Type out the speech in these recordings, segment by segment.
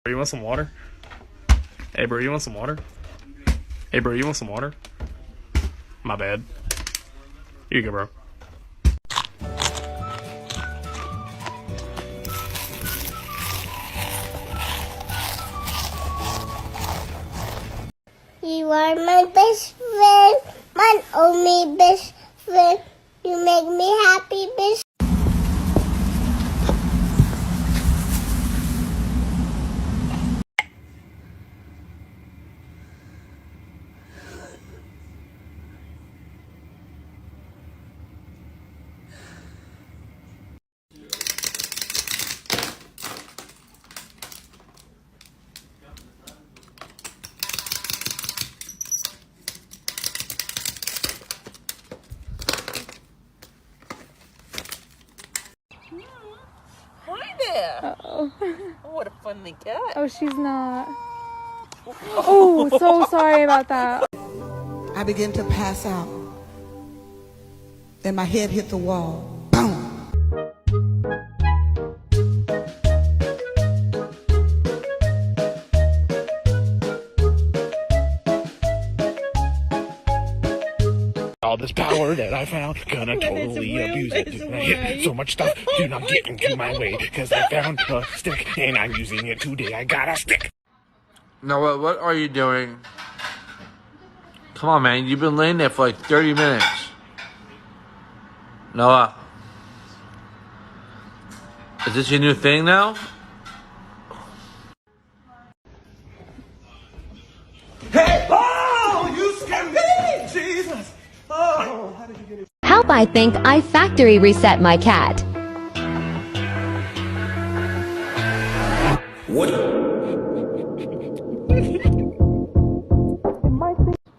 You want some water? Hey, bro, you want some water? Hey, bro, you want some water? My bad. Here you go, bro. You are my best friend, my only best friend. You make me happy, best. Hi there. Uh-oh. What a funny cat. Oh, she's not. Oh, so sorry about that. I began to pass out. Then my head hit the wall. Boom. All this power that I found, gonna totally abuse it. I hit so much stuff, do not get into my way, cause I found a stick, and I'm using it today. I got a stick. Noah, what are you doing? Come on, man. You've been laying there for like 30 minutes. Noah. Is this your new thing now? Hey! Oh, you scared me! Jesus! Oh, how did you get it? Help, I think I factory reset my cat. What?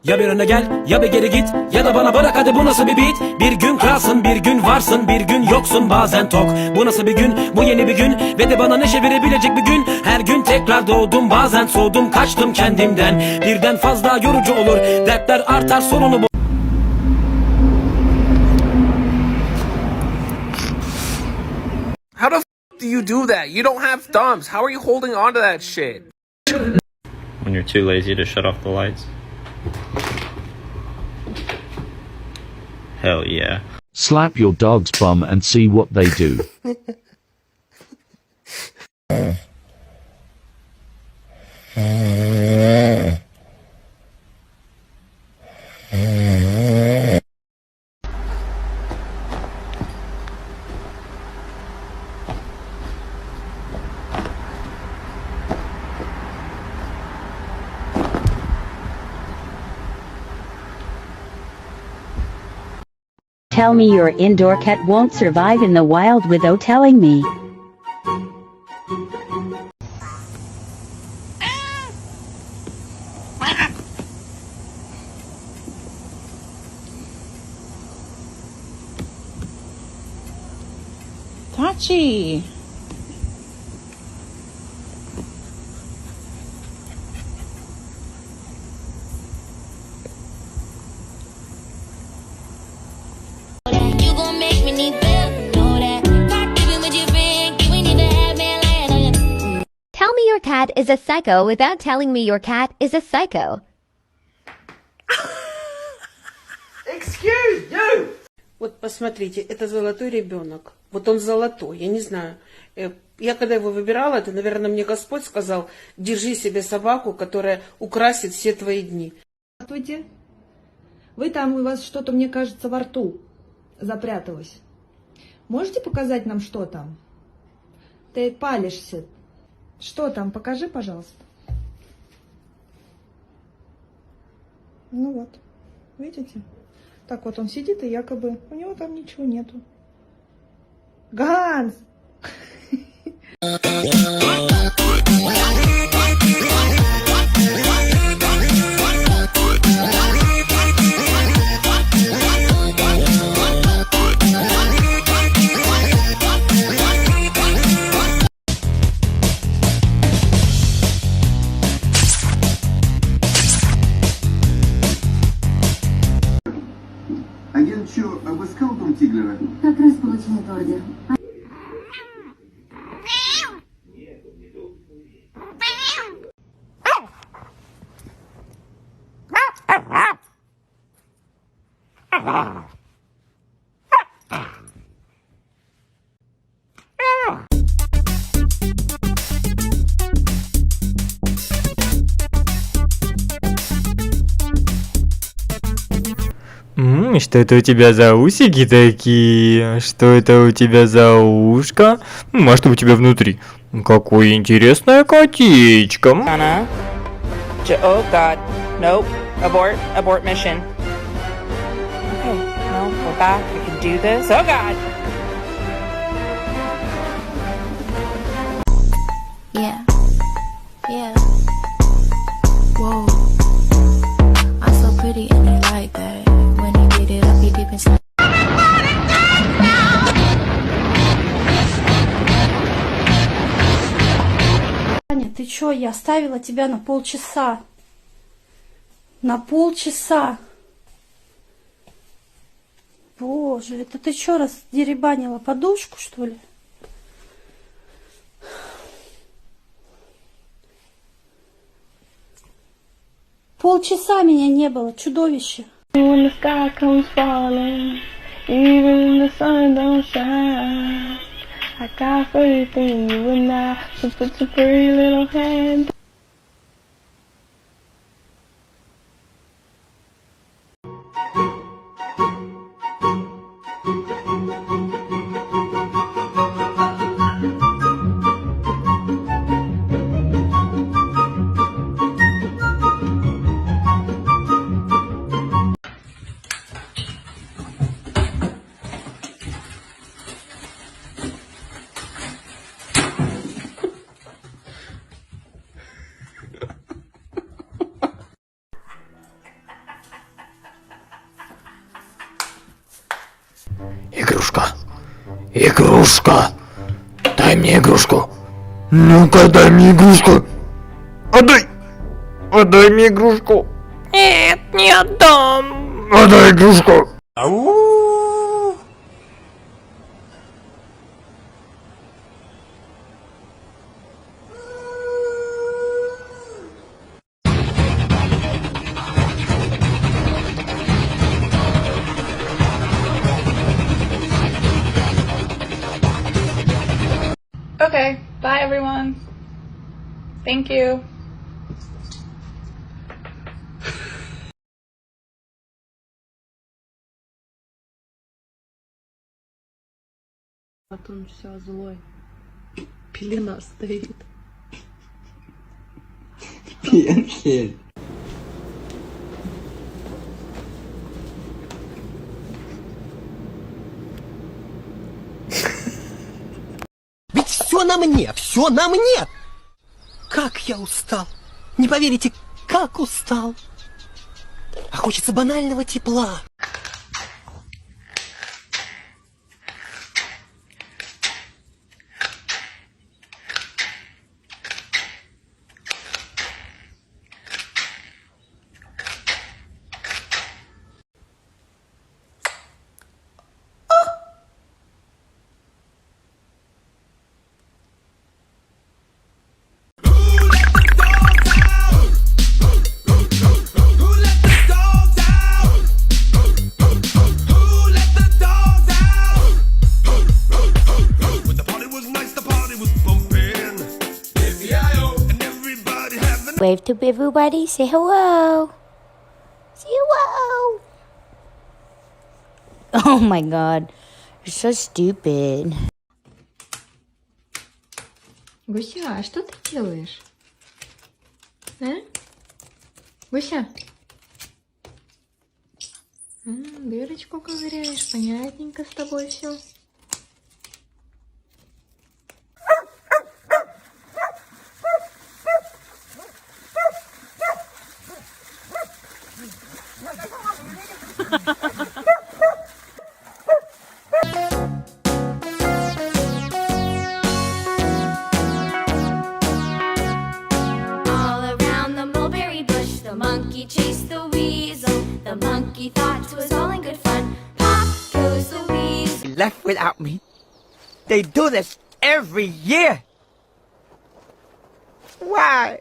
Ya bir öne gel ya bir geri git ya da bana bırak hadi bu nasıl bir beat. Bir gün kralsın bir gün varsın bir gün yoksun bazen tok. Bu nasıl bir gün bu yeni bir gün ve de bana neşe verebilecek bir gün. Her gün tekrar doğdum bazen soğudum kaçtım kendimden. Birden fazla yorucu olur dertler artar sorunu bu. How the f do you do that? You don't have thumbs. How are you holding on to that shit? When you're too lazy to shut off the lights. Hell yeah. Slap your dog's bum and see what they do. Tell me your indoor cat won't survive in the wild without telling me. Tachi. Tell me your cat is a psycho without telling me your cat is a psycho. Excuse you! Вот посмотрите, это золотой ребенок. Вот он золотой, я не знаю. Я когда его выбирала, это, наверное, мне Господь сказал, держи себе собаку, которая украсит все твои дни. Здравствуйте. Вы там, у вас что-то, мне кажется, во рту запряталось. Можете показать нам, что там? Ты палишься. Что там? Покажи, пожалуйста. Ну вот, видите? Так вот он сидит, и якобы у него там ничего нету. Ганс! Агент Чо обыскал дом Тиглера? Как раз получил ордер. Meow. Что это у тебя за усики такие? Что это у тебя за ушко? А что у тебя внутри? Какое интересное котечко. Oh God, nope, abort mission. Okay, no, we're back, we can do this. Oh God! Yeah, yeah. Whoa, I'm so pretty and they like that. When he get it up, he deep inside. Аня, ты чё, я оставила тебя на полчаса. На полчаса. Боже, это ты чё, раздеребанила подушку, что ли? Полчаса меня не было, чудовище. When the sky comes falling, even the sun don't shine, I got faith in you and I, so put your pretty little hand. Игрушка. Игрушка. Дай мне игрушку. Ну-ка, дай мне игрушку. Отдай. Отдай мне игрушку. Нет, не отдам. Отдай игрушку. Okay, bye everyone. Thank you. Вот он все злой. Пелена стоит. Пенхель. Ведь все на мне, все на мне! Как я устал! Не поверите, как устал! А хочется банального тепла. Wave to everybody, say hello. Say hello. Oh my god, you're so stupid. Гуся, а что ты делаешь? А? Гуся? Дырочку ковыряешь, понятненько с тобой все. All around the mulberry bush, the monkey chased the weasel. The monkey thought 'twas all in good fun. Pop goes the weasel. Left without me. They do this every year. Why?